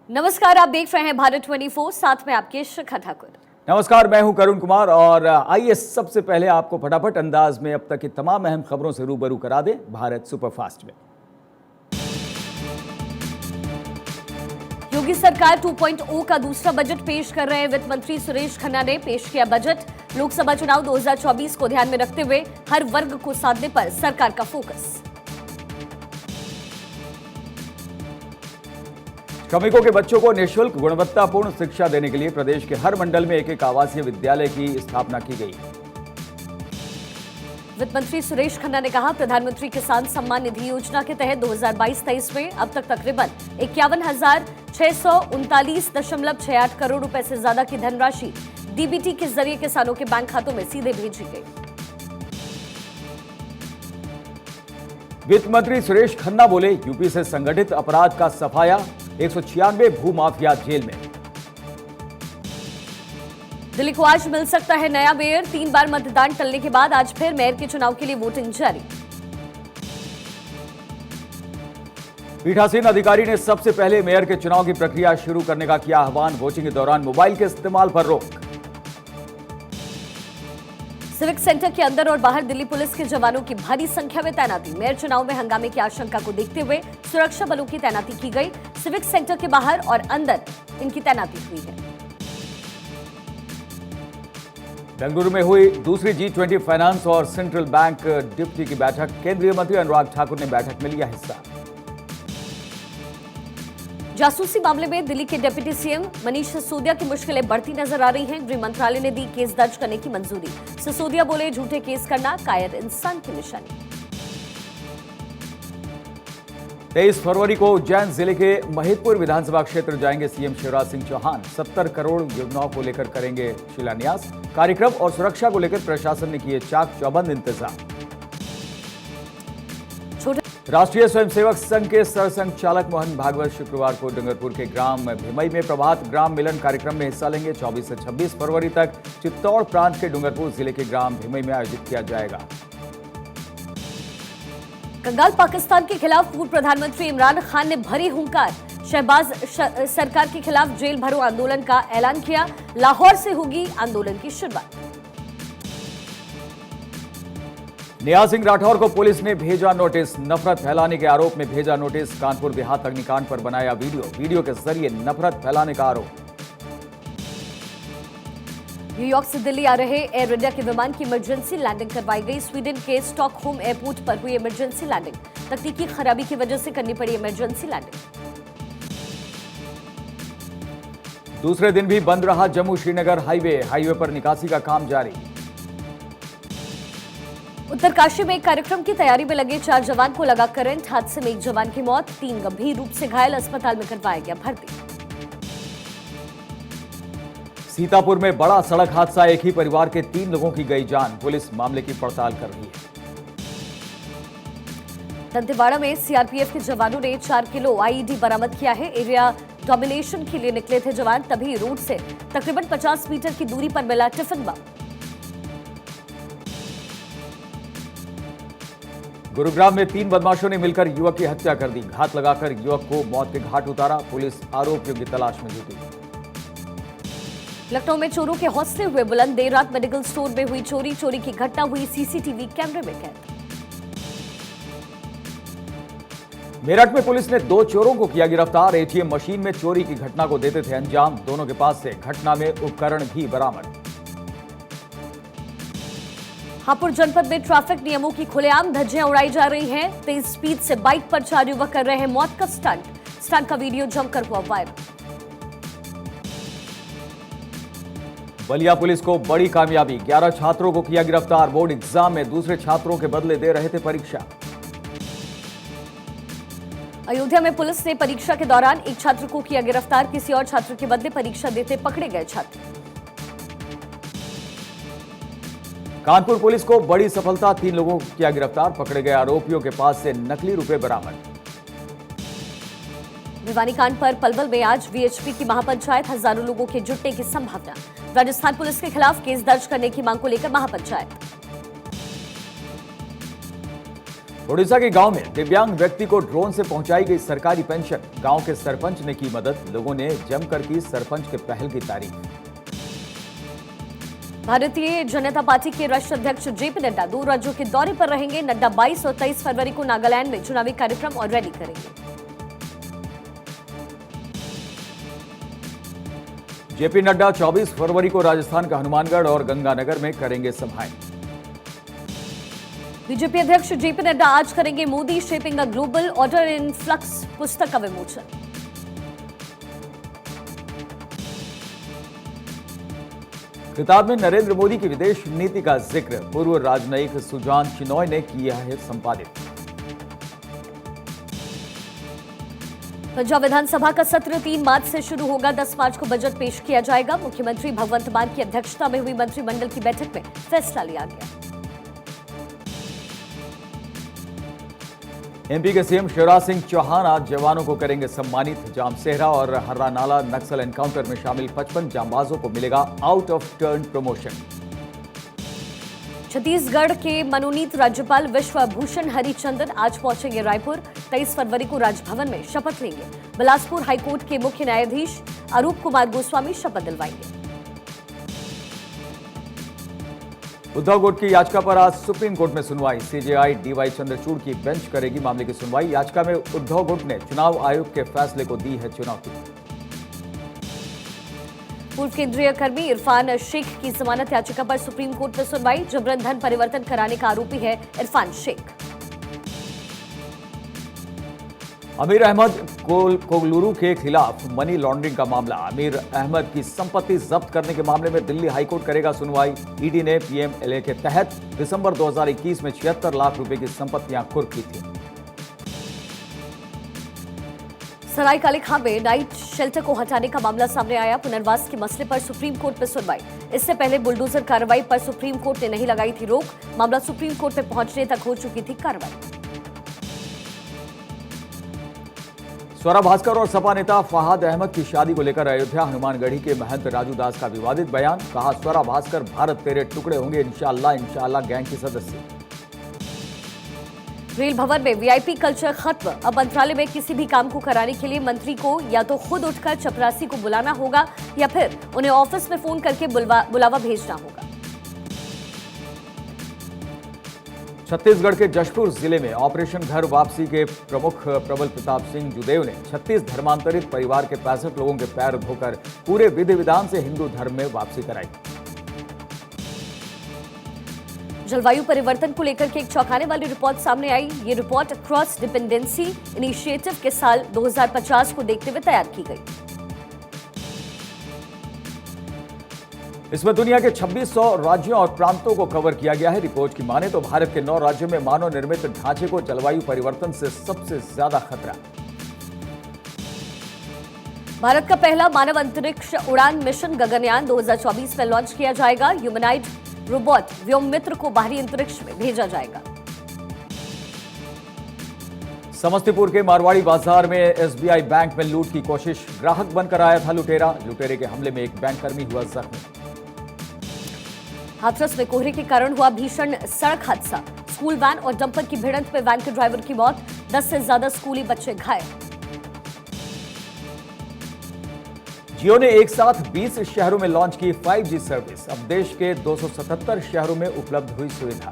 नमस्कार, आप देख रहे हैं भारत 24, साथ में आपके शिखा ठाकुर। नमस्कार, मैं हूं करुण कुमार और आइए सबसे पहले आपको फटाफट अंदाज में अब तक की तमाम अहम खबरों से रूबरू करा दें भारत सुपरफास्ट में। योगी सरकार 2.0 का दूसरा बजट पेश कर रहे हैं। वित्त मंत्री सुरेश खन्ना ने पेश किया बजट। लोकसभा चुनाव 2024 को ध्यान में रखते हुए हर वर्ग को साधने पर सरकार का फोकस। श्रमिकों के बच्चों को निःशुल्क गुणवत्तापूर्ण शिक्षा देने के लिए प्रदेश के हर मंडल में एक आवासीय विद्यालय की स्थापना की गई। वित्त मंत्री सुरेश खन्ना ने कहा, प्रधानमंत्री किसान सम्मान निधि योजना के तहत 2022-23 में अब तक तकरीबन 51,639.68 करोड़ रुपए से ज्यादा की धनराशि डीबीटी के जरिए किसानों के बैंक खातों में सीधे भेजी गई। वित्त मंत्री सुरेश खन्ना बोले, यूपी से संगठित अपराध का सफाया, 196 भूमाफिया जेल में। दिल्ली को आज मिल सकता है नया मेयर। 3 बार मतदान टलने के बाद आज फिर मेयर के चुनाव के लिए वोटिंग जारी। पीठासीन अधिकारी ने सबसे पहले मेयर के चुनाव की प्रक्रिया शुरू करने का किया आह्वान। वोटिंग के दौरान मोबाइल के इस्तेमाल पर रोक। सिविक सेंटर के अंदर और बाहर दिल्ली पुलिस के जवानों की भारी संख्या में तैनाती। मेयर चुनाव में हंगामे की आशंका को देखते हुए सुरक्षा बलों की तैनाती की गई। सिविक सेंटर के बाहर और अंदर इनकी तैनाती हुई है। बेंगलुरु में हुई दूसरी G20 फाइनेंस और सेंट्रल बैंक डिप्टी की बैठक। केंद्रीय मंत्री अनुराग ठाकुर ने बैठक में लिया हिस्सा। जासूसी मामले में दिल्ली के डिप्टी सीएम मनीष सिसोदिया की मुश्किलें बढ़ती नजर आ रही हैं। गृह मंत्रालय ने दी केस दर्ज करने की मंजूरी। सिसोदिया बोले, झूठे केस करना कायर इंसान की निशानी। 23 फरवरी को उज्जैन जिले के महिदपुर विधानसभा क्षेत्र जाएंगे सीएम शिवराज सिंह चौहान। 70 करोड़ योजनाओं को लेकर करेंगे शिलान्यास। कार्यक्रम और सुरक्षा को लेकर प्रशासन ने किए चाक चौबंद इंतजाम। राष्ट्रीय स्वयंसेवक संघ के सरसंघचालक मोहन भागवत शुक्रवार को डूंगरपुर के ग्राम भिमई में प्रभात ग्राम मिलन कार्यक्रम में हिस्सा लेंगे। 24 से 26 फरवरी तक चित्तौड़ प्रांत के डूंगरपुर जिले के ग्राम भिमई में आयोजित किया जाएगा। कंगाल पाकिस्तान के खिलाफ पूर्व प्रधानमंत्री इमरान खान ने भरी हुंकार। शहबाज सरकार के खिलाफ जेल भरो आंदोलन का ऐलान किया। लाहौर से होगी आंदोलन की शुरुआत। नेहा सिंह राठौर को पुलिस ने भेजा नोटिस। नफरत फैलाने के आरोप में भेजा नोटिस। कानपुर देहात अग्निकांड पर बनाया वीडियो के जरिए नफरत फैलाने का आरोप। न्यूयॉर्क से दिल्ली आ रहे एयर इंडिया के विमान की इमरजेंसी लैंडिंग करवाई गई। स्वीडन के स्टॉकहोम एयरपोर्ट पर हुई इमरजेंसी लैंडिंग। तकनीकी खराबी की वजह से करनी पड़ी इमरजेंसी लैंडिंग। दूसरे दिन भी बंद रहा जम्मू श्रीनगर हाईवे पर निकासी का काम जारी। उत्तरकाशी में एक कार्यक्रम की तैयारी में लगे 4 जवान को लगा करंट। हादसे में एक जवान की मौत, 3 गंभीर रूप से घायल, अस्पताल में करवाया गया भर्ती। सीतापुर में बड़ा सड़क हादसा, एक ही परिवार के 3 लोगों की गई जान। पुलिस मामले की पड़ताल कर रही है। दंतेवाड़ा में सीआरपीएफ के जवानों ने 4 किलो आईईडी बरामद किया है। एरिया डोमिनेशन के लिए निकले थे जवान, तभी रोड से तकरीबन 50 मीटर की दूरी पर मिला टिफिन बम। गुरुग्राम में 3 बदमाशों ने मिलकर युवक की हत्या कर दी। घात लगाकर युवक को मौत के घाट उतारा। पुलिस आरोपियों की तलाश में जुटी। लखनऊ में चोरों के हौसले हुए बुलंद। देर रात मेडिकल स्टोर में हुई चोरी की घटना हुई सीसीटीवी कैमरे में कैद। मेरठ में पुलिस ने 2 चोरों को किया गिरफ्तार। एटीएम मशीन में चोरी की घटना को देते थे अंजाम। दोनों के पास से घटना में उपकरण भी बरामद। हापुड़ जनपद में ट्रैफिक नियमों की खुलेआम धज्जियां उड़ाई जा रही हैं। तेज स्पीड से बाइक पर 4 युवक कर रहे हैं मौत का स्टंट का वीडियो जमकर हुआ वायरल। बलिया पुलिस को बड़ी कामयाबी, 11 छात्रों को किया गिरफ्तार। बोर्ड एग्जाम में दूसरे छात्रों के बदले दे रहे थे परीक्षा। अयोध्या में पुलिस ने परीक्षा के दौरान एक छात्र को किया गिरफ्तार। किसी और छात्र के बदले परीक्षा देते पकड़े गए छात्र। कानपुर पुलिस को बड़ी सफलता, 3 लोगों को किया गिरफ्तार। पकड़े गए आरोपियों के पास से नकली रुपए बरामद। भिवानी कांड पर पलवल में आज वीएचपी की महापंचायत, हजारों लोगों के जुटने की संभावना। राजस्थान पुलिस के खिलाफ केस दर्ज करने की मांग को लेकर महापंचायत। उड़ीसा के गांव में दिव्यांग व्यक्ति को ड्रोन से पहुंचाई गई सरकारी पेंशन। गांव के सरपंच ने की मदद। लोगों ने जमकर की सरपंच के पहल की तारीफ। भारतीय जनता पार्टी के राष्ट्रीय अध्यक्ष जेपी नड्डा 2 राज्यों के दौरे पर रहेंगे। नड्डा 22 और 23 फरवरी को नागालैंड में चुनावी कार्यक्रम और रैली करेंगे। जेपी नड्डा 24 फरवरी को राजस्थान का हनुमानगढ़ और गंगानगर में करेंगे सभाएं। बीजेपी अध्यक्ष जेपी नड्डा आज करेंगे Modi shaping a global order in flux पुस्तक का विमोचन। किताब में नरेंद्र मोदी की विदेश नीति का जिक्र पूर्व राजनयिक सुजान चिनॉय ने किया है संपादित। पंजाब विधानसभा का सत्र 3 मार्च से शुरू होगा। 10 मार्च को बजट पेश किया जाएगा। मुख्यमंत्री भगवंत मान की अध्यक्षता में हुई मंत्रिमंडल की बैठक में फैसला लिया गया। एमपी के सीएम शिवराज सिंह चौहान आज जवानों को करेंगे सम्मानित। जामसेहरा और हर्रानाला नक्सल एनकाउंटर में शामिल 55 जांबाजों को मिलेगा out of turn promotion. Chhattisgarh के मनोनीत राज्यपाल विश्वभूषण हरिचंदन आज पहुंचेंगे रायपुर। 23 फरवरी को राजभवन में शपथ लेंगे। बिलासपुर हाईकोर्ट के मुख्य न्यायाधीश अरूप कुमार गोस्वामी शपथ दिलवाएंगे। उद्धव गुट की याचिका पर आज सुप्रीम कोर्ट में सुनवाई। सीजेआई डीवाई चंद्रचूड़ की बेंच करेगी मामले की सुनवाई। याचिका में उद्धव गुट ने चुनाव आयोग के फैसले को दी है चुनौती। पूर्व केंद्रीय कर्मी इरफान शेख की जमानत याचिका पर सुप्रीम कोर्ट में सुनवाई। जबरन धन परिवर्तन कराने का आरोपी है इरफान शेख। अमीर अहमद कोगलुरु के खिलाफ मनी लॉन्ड्रिंग का मामला। अमीर अहमद की संपत्ति जब्त करने के मामले में दिल्ली हाईकोर्ट करेगा सुनवाई। ईडी ने पीएमएलए के तहत दिसंबर 2021 में 76 लाख रुपए की संपत्तियां कुर्क की थी। सरायकाले खां में नाइट शेल्टर को हटाने का मामला सामने आया। पुनर्वास के मसले पर सुप्रीम कोर्ट में सुनवाई। इससे पहले बुलडोजर कार्रवाई पर सुप्रीम कोर्ट ने नहीं लगाई थी रोक। मामला सुप्रीम कोर्ट में पहुंचने तक हो चुकी थी कार्रवाई। स्वरा भास्कर और सपा नेता फहाद अहमद की शादी को लेकर अयोध्या हनुमानगढ़ी के महंत राजू दास का विवादित बयान। कहा, स्वरा भास्कर भारत तेरे टुकड़े होंगे इंशाअल्लाह गैंग की सदस्य। रेल भवन में वीआईपी कल्चर खत्म। अब मंत्रालय में किसी भी काम को कराने के लिए मंत्री को या तो खुद उठकर चपरासी को बुलाना होगा या फिर उन्हें ऑफिस में फोन करके बुलावा भेजना होगा। छत्तीसगढ़ के जशपुर जिले में ऑपरेशन घर वापसी के प्रमुख प्रबल प्रताप सिंह जुदेव ने 36 धर्मांतरित परिवार के 65 लोगों के पैर धोकर पूरे विधि विधान से हिंदू धर्म में वापसी कराई। जलवायु परिवर्तन को लेकर के एक चौंकाने वाली रिपोर्ट सामने आई। ये रिपोर्ट क्रॉस डिपेंडेंसी इनिशिएटिव के साल 2050 को देखते हुए तैयार की गई। इसमें दुनिया के 2600 राज्यों और प्रांतों को कवर किया गया है। रिपोर्ट की माने तो भारत के 9 राज्यों में मानव निर्मित ढांचे को जलवायु परिवर्तन से सबसे ज्यादा खतरा। भारत का पहला मानव अंतरिक्ष उड़ान मिशन गगनयान 2024 में लॉन्च किया जाएगा। ह्यूमनॉइड रोबोट व्योममित्र को बाहरी अंतरिक्ष में भेजा जाएगा। समस्तीपुर के मारवाड़ी बाजार में एसबीआई बैंक में लूट की कोशिश। ग्राहक बनकर आया था लुटेरा। लुटेरे के हमले में एक बैंककर्मी हुआ जख्मी। हाथरस में कोहरे के कारण हुआ भीषण सड़क हादसा। स्कूल वैन और डंपर की भिड़ंत में वैन के ड्राइवर की मौत। 10 से ज्यादा स्कूली बच्चे घायल। जियो ने एक साथ 20 शहरों में लॉन्च की 5G सर्विस। अब देश के 277 शहरों में उपलब्ध हुई सुविधा।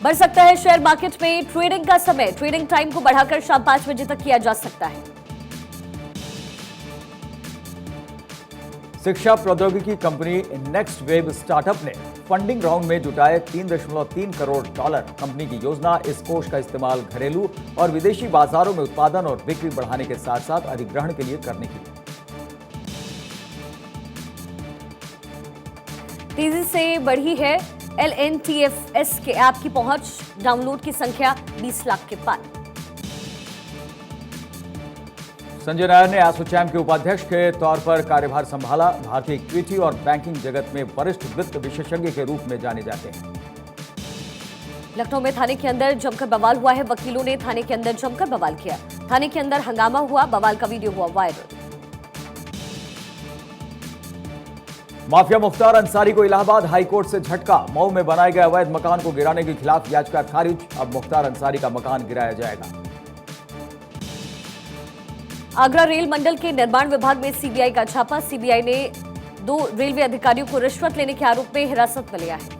बढ़ सकता है शेयर मार्केट में ट्रेडिंग का समय। ट्रेडिंग टाइम को बढ़ाकर शाम 5 बजे तक किया जा सकता है। शिक्षा प्रौद्योगिकी कंपनी नेक्स्ट वेब स्टार्टअप ने फंडिंग राउंड में जुटाए $3.3 करोड़। कंपनी की योजना इस कोष का इस्तेमाल घरेलू और विदेशी बाजारों में उत्पादन और बिक्री बढ़ाने के साथ साथ अधिग्रहण के लिए करने की। तेजी से बढ़ी है LNTFS के ऐप की पहुंच। डाउनलोड की संख्या 20 लाख के पार। संजय नायर ने एसोचैम के उपाध्यक्ष के तौर पर कार्यभार संभाला। भारतीय इक्विटी और बैंकिंग जगत में वरिष्ठ वित्त विशेषज्ञ के रूप में जाने जाते हैं। लखनऊ में थाने के अंदर जमकर बवाल हुआ है। वकीलों ने थाने के अंदर जमकर बवाल किया। थाने के अंदर हंगामा हुआ। बवाल का वीडियो हुआ वायरल। माफिया मुख्तार अंसारी को इलाहाबाद हाईकोर्ट से झटका। मऊ में बनाए गए अवैध मकान को गिराने के खिलाफ याचिका खारिज। अब मुख्तार अंसारी का मकान गिराया जाएगा। आगरा रेल मंडल के निर्माण विभाग में सीबीआई का छापा। सीबीआई ने 2 रेलवे अधिकारियों को रिश्वत लेने के आरोप में हिरासत में लिया है।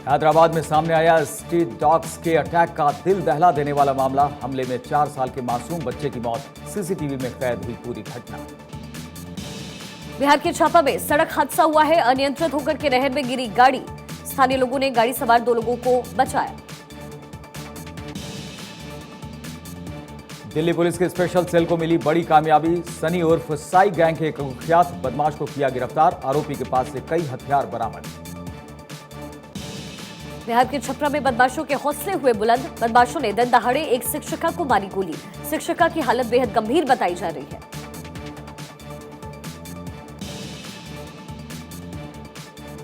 हैदराबाद में सामने आया स्ट्रीट डॉग्स के अटैक का दिल दहला देने वाला मामला। हमले में 4 साल के मासूम बच्चे की मौत। सीसीटीवी में कैद हुई पूरी घटना। बिहार के छापा में सड़क हादसा हुआ है। अनियंत्रित होकर के नहर में गिरी गाड़ी। स्थानीय लोगों ने गाड़ी सवार 2 लोगों को बचाया। दिल्ली पुलिस के स्पेशल सेल को मिली बड़ी कामयाबी। सनी उर्फ साई गैंग के एक कुख्यात बदमाश को किया गिरफ्तार। आरोपी के पास से कई हथियार बरामद। बिहार के छपरा में बदमाशों के हौसले हुए बुलंद। बदमाशों ने दिन दहाड़े एक शिक्षिका को मारी गोली। शिक्षिका की हालत बेहद गंभीर बताई जा रही है।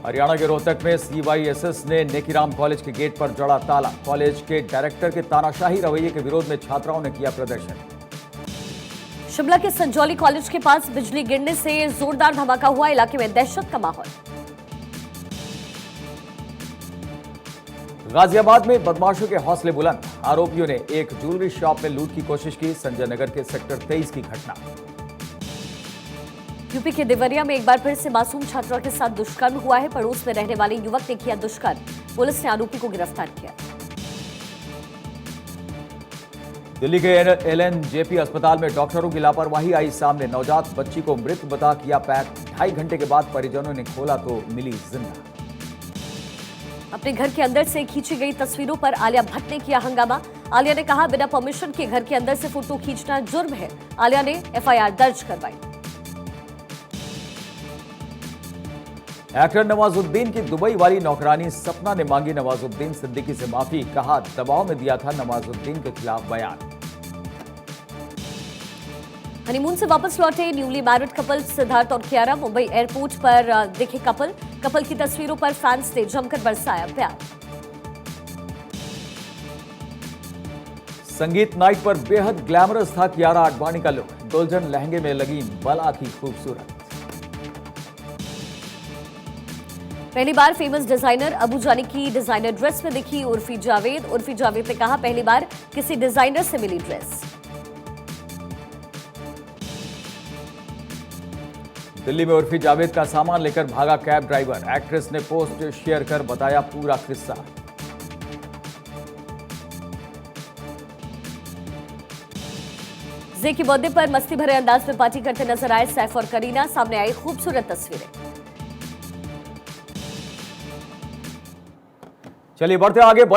हरियाणा के रोहतक में सीवाईएसएस ने नेकीराम कॉलेज के गेट पर जड़ा ताला। कॉलेज के डायरेक्टर के तानाशाही रवैये के विरोध में छात्राओं ने किया प्रदर्शन। शिमला के संजौली कॉलेज के पास बिजली गिरने से जोरदार धमाका हुआ। इलाके में दहशत का माहौल। गाजियाबाद में बदमाशों के हौसले बुलंद। आरोपियों ने एक ज्वेलरी शॉप में लूट की कोशिश की। संजय नगर के सेक्टर 23 की घटना। यूपी के देवरिया में एक बार फिर से मासूम छात्रा के साथ दुष्कर्म हुआ है। पड़ोस में रहने वाले युवक ने किया दुष्कर्म। पुलिस ने आरोपी को गिरफ्तार किया। दिल्ली के एलएनजेपी अस्पताल में डॉक्टरों की लापरवाही आई सामने। नवजात बच्ची को मृत बता किया पैक। 2.5 घंटे के बाद परिजनों ने खोला तो मिली जिंदा। अपने घर के अंदर से खींची गई तस्वीरों पर आलिया भट्ट ने किया हंगामा। आलिया ने कहा, बिना परमिशन के घर के अंदर से फोटो खींचना जुर्म है। आलिया ने एफआईआर दर्ज करवाई। एक्टर नवाजुद्दीन की दुबई वाली नौकरानी सपना ने मांगी नवाजुद्दीन सिद्दीकी से माफी। कहा, दबाव में दिया था नवाजुद्दीन के खिलाफ बयान। हनीमून से वापस लौटे न्यूली मैरिड कपल सिद्धार्थ और कियारा मुंबई एयरपोर्ट पर दिखे कपल की तस्वीरों पर फैंस ने जमकर बरसाया प्यार। संगीत नाइट पर बेहद ग्लैमरस था कियारा आडवाणी का लुक। दुल्हन लहंगे में लगी बला की खूबसूरत। पहली बार फेमस डिजाइनर अबू जानी की डिजाइनर ड्रेस में दिखी उर्फी जावेद। उर्फी जावेद ने कहा, पहली बार किसी डिजाइनर से मिली ड्रेस। दिल्ली में उर्फी जावेद का सामान लेकर भागा कैब ड्राइवर। एक्ट्रेस ने पोस्ट शेयर कर बताया पूरा किस्सा। जे की बर्थडे पर मस्ती भरे अंदाज में पार्टी करते नजर आए सैफ और करीना। सामने आई खूबसूरत तस्वीरें। चलिए बढ़ते आगे।